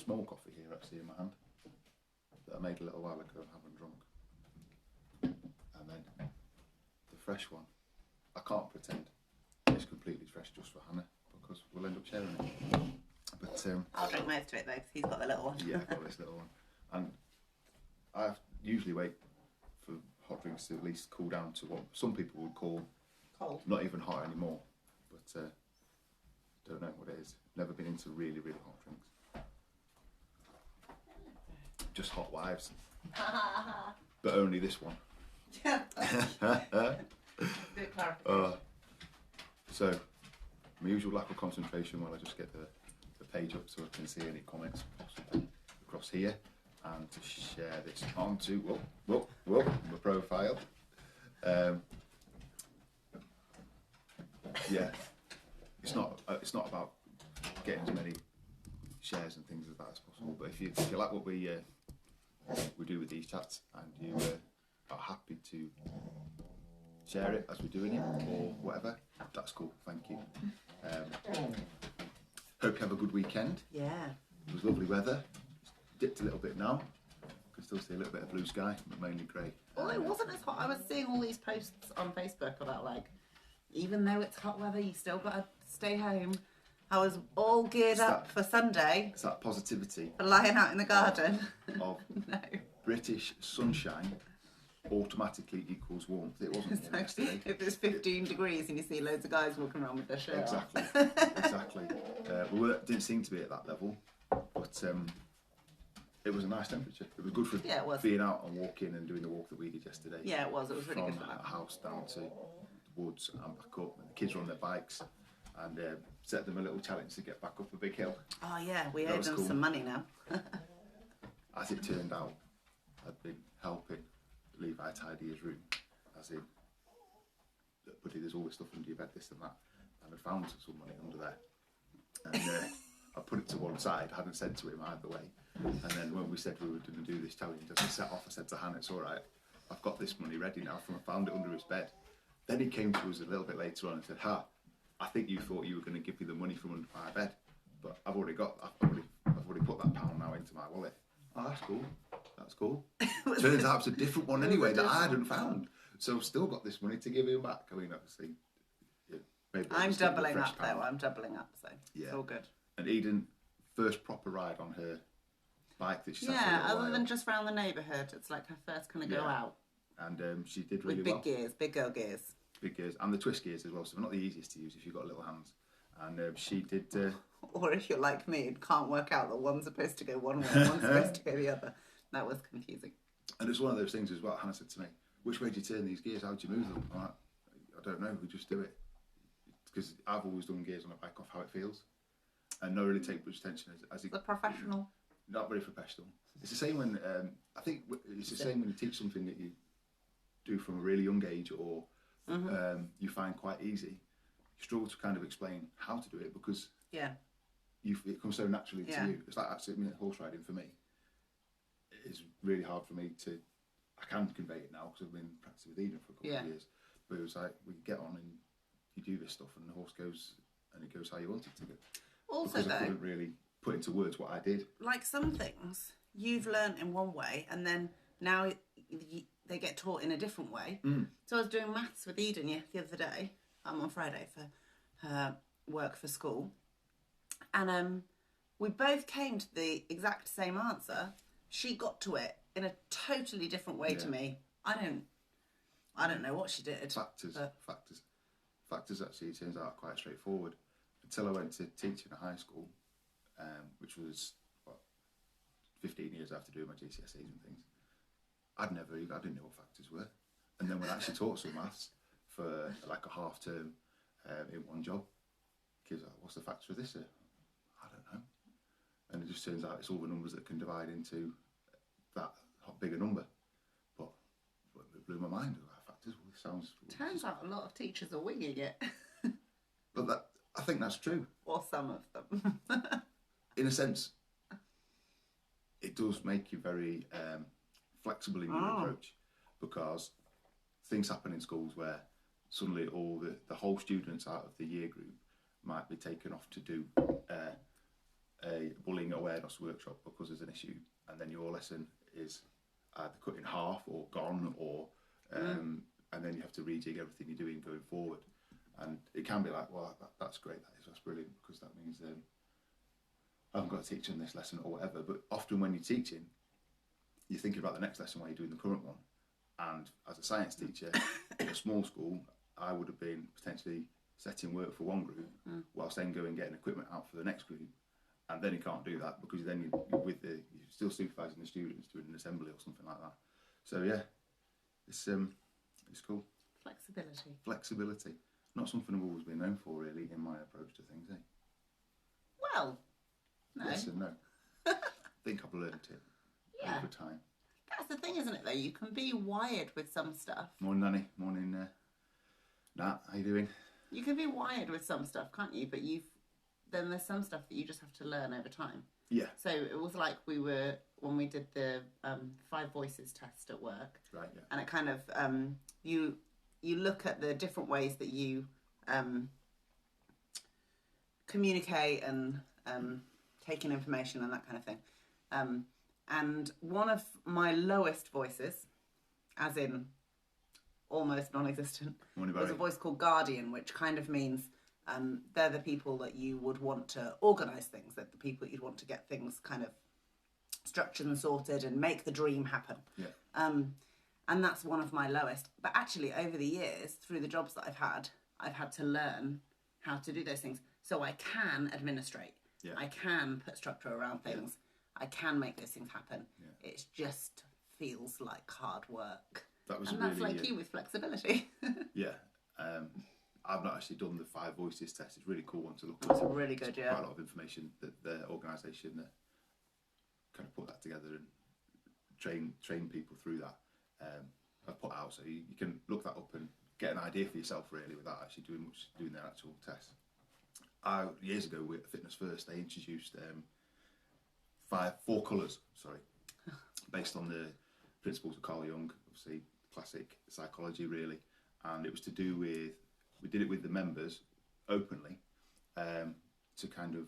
small coffee here actually in my hand that I made a little while ago and haven't drunk. And then the fresh one, I can't pretend it's completely fresh just for Hannah because we'll end up sharing it. But I'll drink most of it though because he's got the little one. Yeah, I've got this little one. And I usually wait for hot drinks to at least cool down to what some people would call cold. Not even hot anymore. But don't know what it is. Never been into really, really hot drinks. Just hot wives. But only this one. So, my usual lack of concentration while I just get the page up so I can see any comments possibly across here, and to share this onto my profile. Yeah, it's not about getting as many shares and things as that as possible. But if you like what we do with these chats and you are happy to share it as we're doing it or whatever, that's cool. Thank you. Hope you have a good weekend. Yeah. It was lovely weather. It's dipped a little bit now. Can still see a little bit of blue sky, but mainly grey. Well, it wasn't as hot. I was seeing all these posts on Facebook about like, even though it's hot weather, you still got to stay home. I was all geared up for Sunday. It's that positivity. For lying out in the garden. Of No. British sunshine automatically equals warmth. It wasn't warm yesterday. If it's 15 degrees and you see loads of guys walking around with their shirt Exactly. Exactly. Didn't seem to be at that level, but it was a nice temperature. It was good for being out and walking and doing the walk that we did yesterday. Yeah, it was. It was really good for that. From the house down to the woods and back up. And the kids were on their bikes and set them a little challenge to get back up a big hill. Oh yeah, we owe them some money now. As it turned out, I'd been helping Levi tidy his room, as in, buddy, there's all this stuff under your bed, this and that, and I found some money under there, and I put it to one side. I hadn't said to him either way, and then when we said we were going to do this challenge, as we set off, I said to Hannah, it's all right, I've got this money ready now, from I found it under his bed. Then he came to us a little bit later on and said, I think you thought you were going to give me the money from under my bed, but I've already put that £1 now into my wallet. Oh, that's cool. That's cool. Turns out it's a different one anyway that I hadn't found. So I've still got this money to give him back. I mean, obviously, maybe I'm doubling up though. I'm doubling up, so it's all good. And Eden, first proper ride on her bike that she's had for a other while. than just round the neighbourhood, it's like her first kind of go out. And she did really with big well. gears, big girl gears. Big gears and the twist gears as well. So they're not the easiest to use if you've got little hands. And she did. Or if you're like me and can't work out that one's supposed to go one way and one's supposed to go the other. That was confusing. And it's one of those things as well. Hannah said to me, which way do you turn these gears? How do you move them? I'm like, I don't know. We just do it. Because I've always done gears on a bike off how it feels. And not really take much attention as it... The professional. Not very professional. It's the same when... I think it's the same when you teach something that you do from a really young age or you find quite easy. You struggle to kind of explain how to do it because it comes so naturally to you. It's like actually horse riding for me. It's really hard for me to. I can convey it now because I've been practicing with Eden for a couple of years. But it was like we get on and you do this stuff and the horse goes and it goes how you want it to go. Also, because though, I couldn't really put into words what I did. Like some things you've learnt in one way and then now they get taught in a different way. So I was doing maths with Eden the other day, on Friday for her work for school, and we both came to the exact same answer. She got to it in a totally different way to me. I don't know what she did. Factors actually turns out quite straightforward. Until I went to teaching at high school, which was 15 years after doing my GCSEs and things. I didn't know what factors were. And then when I actually taught some maths for like a half term in one job, kids are like, what's the factor of this? I don't know. And it just turns out it's all the numbers that can divide into that bigger number. But it blew my mind. Factors, well, this sounds... Turns out a lot of teachers are winging it. But I think that's true. Or some of them. In a sense, it does make you very flexible in your approach, because things happen in schools where suddenly the whole students out of the year group might be taken off to do a bullying awareness workshop because there's an issue, and then your lesson is either cut in half or gone, or and then you have to rejig everything you're doing going forward. And it can be like, well, that's great, that's brilliant, because that means I haven't got to teach them this lesson or whatever. But often when you're teaching, you're thinking about the next lesson while you're doing the current one. And as a science teacher in a small school, I would have been potentially setting work for one group whilst then going and getting equipment out for the next group. And then you can't do that because then you're still supervising the students doing an assembly or something like that. So yeah, it's cool. Flexibility. Not something I've always been known for, really, in my approach to things, eh? Well, no. Yes and no. I think I've learned it over time. That's the thing, isn't it, though? You can be wired with some stuff. Morning, Nanny. Morning, Nat. How you doing? You can be wired with some stuff, can't you? But then there's some stuff that you just have to learn over time. Yeah. So it was like when we did the 5 voices test at work. Right, yeah. And it kind of, you look at the different ways that you communicate and take in information and that kind of thing. And one of my lowest voices, as in almost non-existent, was a voice called guardian, which kind of means they're the people that you would want to organise things, that the people that you'd want to get things kind of structured and sorted and make the dream happen. Yeah. And that's one of my lowest. But actually, over the years, through the jobs that I've had to learn how to do those things. So I can administrate. Yeah. I can put structure around things. Yeah. I can make those things happen. Yeah. It just feels like hard work. That's like you with flexibility. Yeah. I've not actually done the 5 voices test. It's a really cool one to look at. It's really good, yeah. Quite a lot of information that the organisation kind of put that together and train people through that. I've put out, so you can look that up and get an idea for yourself, really, without actually doing their actual test. Years ago with Fitness First, they introduced 4 colours, based on the principles of Carl Jung, obviously classic psychology, really. And it was to do with, we did it with the members openly, to kind of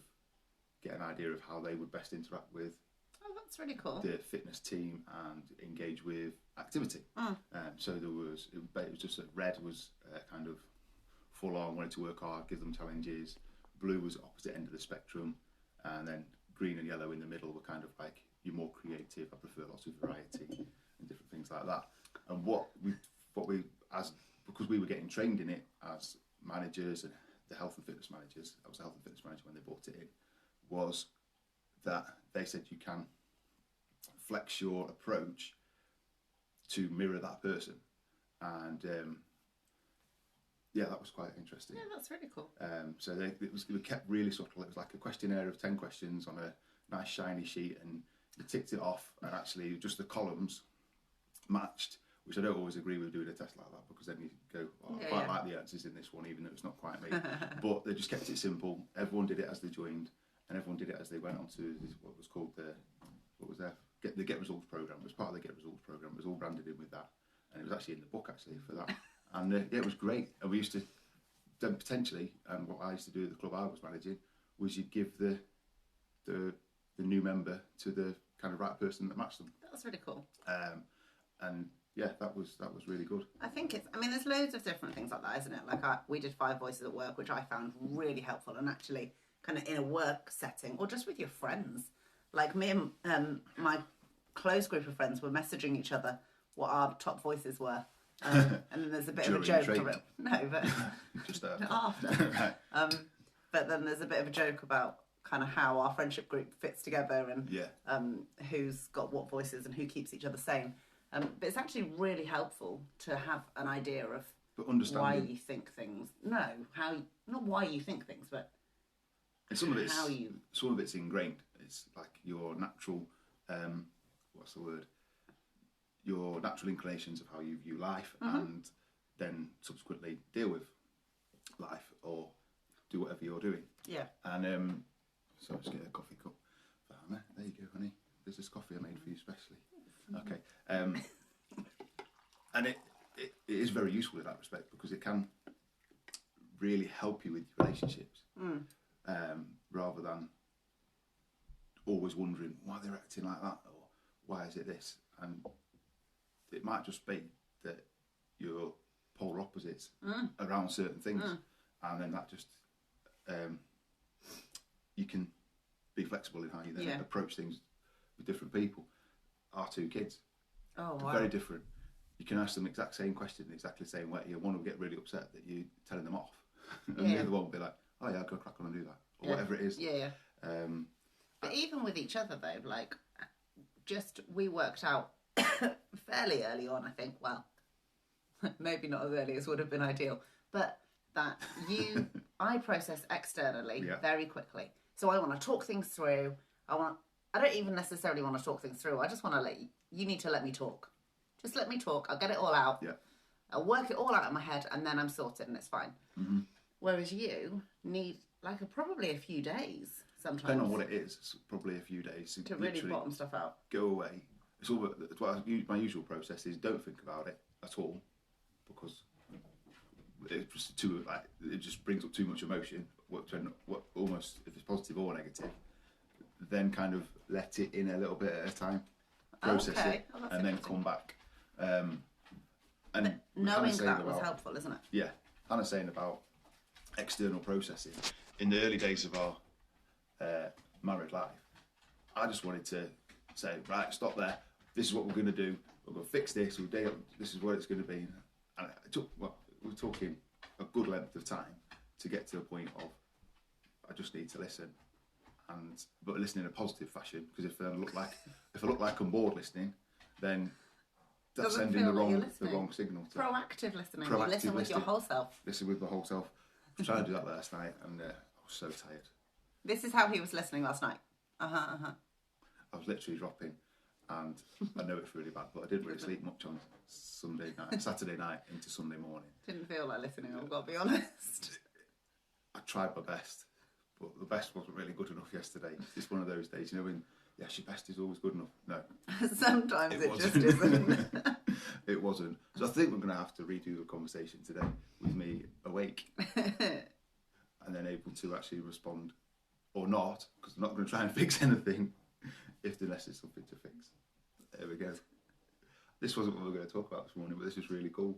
get an idea of how they would best interact with that's really cool. the fitness team and engage with activity. So it was just that red was kind of full on, wanted to work hard, give them challenges. Blue was opposite end of the spectrum, and then green and yellow in the middle were kind of like, you're more creative, I prefer lots of variety and different things like that. And because we were getting trained in it as managers and the health and fitness managers, I was a health and fitness manager when they brought it in, was that they said you can flex your approach to mirror that person. And that was quite interesting. Yeah, that's really cool. So it kept really subtle. It was like a questionnaire of 10 questions on a nice shiny sheet, and you ticked it off, and actually just the columns matched, which I don't always agree with doing a test like that, because then you go, I quite like the answers in this one, even though it's not quite me. But they just kept it simple. Everyone did it as they joined, and everyone did it as they went on to what was called the Get Results program. It was part of the Get Results program. It was all branded in with that, and it was actually in the book actually for that. And it was great. And we used to then potentially, and what I used to do at the club I was managing, was you'd give the new member to the kind of right person that matched them. That was really cool. And yeah, that was really good. I think there's loads of different things like that, isn't it? Like we did 5 voices at work, which I found really helpful, and actually kind of in a work setting or just with your friends. Like me and my close group of friends were messaging each other what our top voices were. And then there's a bit of a joke around. No, but just after. Right. But then there's a bit of a joke about kind of how our friendship group fits together and who's got what voices and who keeps each other sane. But it's actually really helpful to have an idea of why you think things. No, not why you think things, but and some of it's ingrained. It's like your natural, your natural inclinations of how you view life, and then subsequently deal with life or do whatever you're doing. Yeah. And so I'll just get a coffee cup for Hannah. There you go, honey. There's this coffee I made for you specially. Okay. And it is very useful in that respect, because it can really help you with your relationships, rather than always wondering why they're acting like that, or why is it this, and it might just be that you're polar opposites around certain things, and then that just you can be flexible in how you then approach things with different people. Our two kids, very different. You can ask them the exact same question in exactly the same way. One will get really upset that you're telling them off, and the other one will be like, "Oh yeah, I'll go crack on and do that," or whatever it is. But even with each other though, like, we worked out fairly early on, I think. Well, maybe not as early as would have been ideal, but that I process externally very quickly. So I want to talk things through. I don't even necessarily want to talk things through. I just want to you need to let me talk. Just let me talk. I'll get it all out. Yeah. I'll work it all out in my head, and then I'm sorted, and it's fine. Mm-hmm. Whereas you need probably a few days sometimes. Depending on what it is, it's probably a few days to really bottom stuff out. Go away. It's all. My usual process is don't think about it at all, because it's just it just brings up too much emotion. What almost, if it's positive or negative, then kind of let it in a little bit at a time, process it, and then come back. And knowing that was helpful, isn't it? Yeah, Hannah's saying about external processing. In the early days of our married life, I just wanted to say, right, stop there. This is what we're going to do. We're going to fix this. This is what it's going to be. And it took, we're talking a good length of time to get to the point of I just need to listen, but listen in a positive fashion. Because if I look like I'm bored listening, then that's sending the wrong signal. Proactive listening. You listen with your whole self. Listen with the whole self. I was trying to do that last night, and I was so tired. This is how he was listening last night. I was literally dropping, and I know it's really bad, but I didn't really sleep much on Saturday night into Sunday morning. Didn't feel like listening, I've got to be honest. I tried my best, but the best wasn't really good enough yesterday. It's one of those days, when, yes, your best is always good enough. No. Sometimes it just isn't. It wasn't. So I think we're going to have to redo the conversation today with me awake and then able to actually respond, or not, because I'm not going to try and fix anything unless there's something to fix. There we go. This wasn't what we were going to talk about this morning, but this is really cool.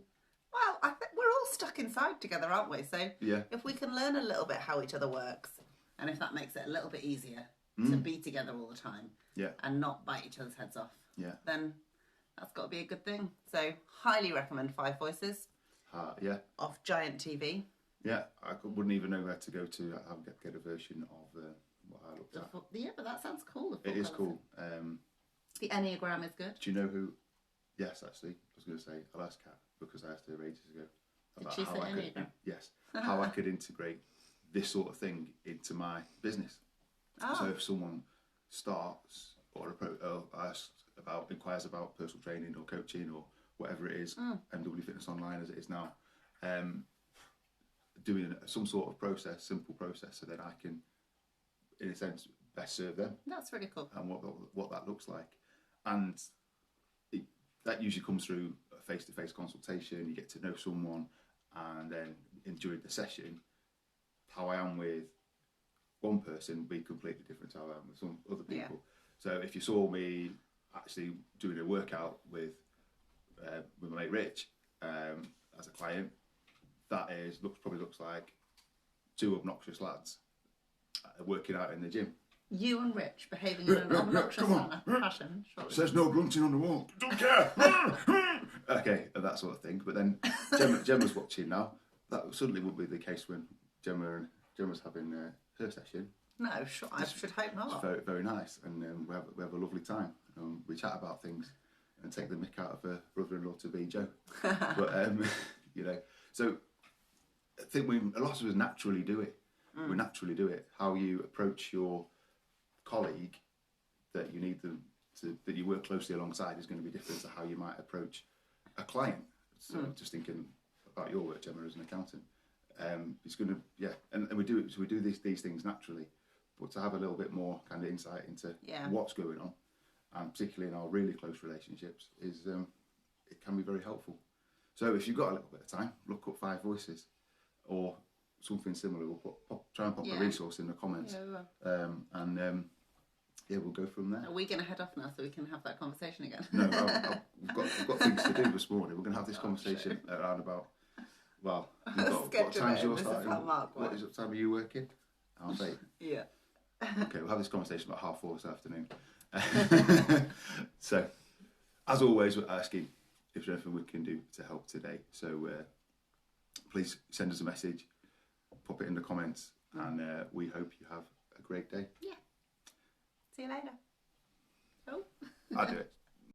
Well, I think we're all stuck inside together, aren't we? So if we can learn a little bit how each other works, and if that makes it a little bit easier to be together all the time and not bite each other's heads off, then that's got to be a good thing. So highly recommend Five Voices. Off Giant TV. Yeah, I wouldn't even know where to go to get a version of what I looked at. Yeah, but that sounds cool. It is cool. The Enneagram is good. Do you know who? Yes, actually, I was going to say I'll ask Kat, because I asked her ages ago. Did she say Enneagram? Yes. How I could integrate this sort of thing into my business. So if someone starts or inquires about personal training or coaching or whatever it is, MW Fitness Online as it is now, doing some sort of simple process, so that I can, in a sense, best serve them. That's really cool. And what that looks like. And that usually comes through a face-to-face consultation. You get to know someone, and then during the session, how I am with one person will be completely different to how I am with some other people. So if you saw me actually doing a workout with my mate Rich as a client, that probably looks like two obnoxious lads working out in the gym. You and Rich behaving in an obnoxious fashion. Surely. Says no grunting on the wall. Don't care. Okay, that sort of thing. But then Gemma's watching now. That suddenly would be the case when Gemma's having her session. No, I should hope not. It's very, very nice, and we have a lovely time. We chat about things and take the mick out of her brother-in-law to be Joe. But so I think a lot of us naturally do it. We naturally do it. How you approach your colleague that you need them that you work closely alongside is going to be different to how you might approach a client. So just thinking about your work, Gemma, as an accountant, it's going to and we do it. So we do these things naturally, but to have a little bit more kind of insight into what's going on, and particularly in our really close relationships, is it can be very helpful. So if you've got a little bit of time, look up Five Voices or something similar. We'll try and pop a resource in the comments, and yeah, we'll go from there. Are we going to head off now so we can have that conversation again? No, we've got things to do this morning. We're going to have this conversation around about, well, what time's yours starting? What time are you working? 8:30. Yeah. Okay, we'll have this conversation about 4:30 this afternoon. So, as always, we're asking if there's anything we can do to help today. So, please send us a message, pop it in the comments, and we hope you have a great day. Yeah. See you later. Oh. I'll do it.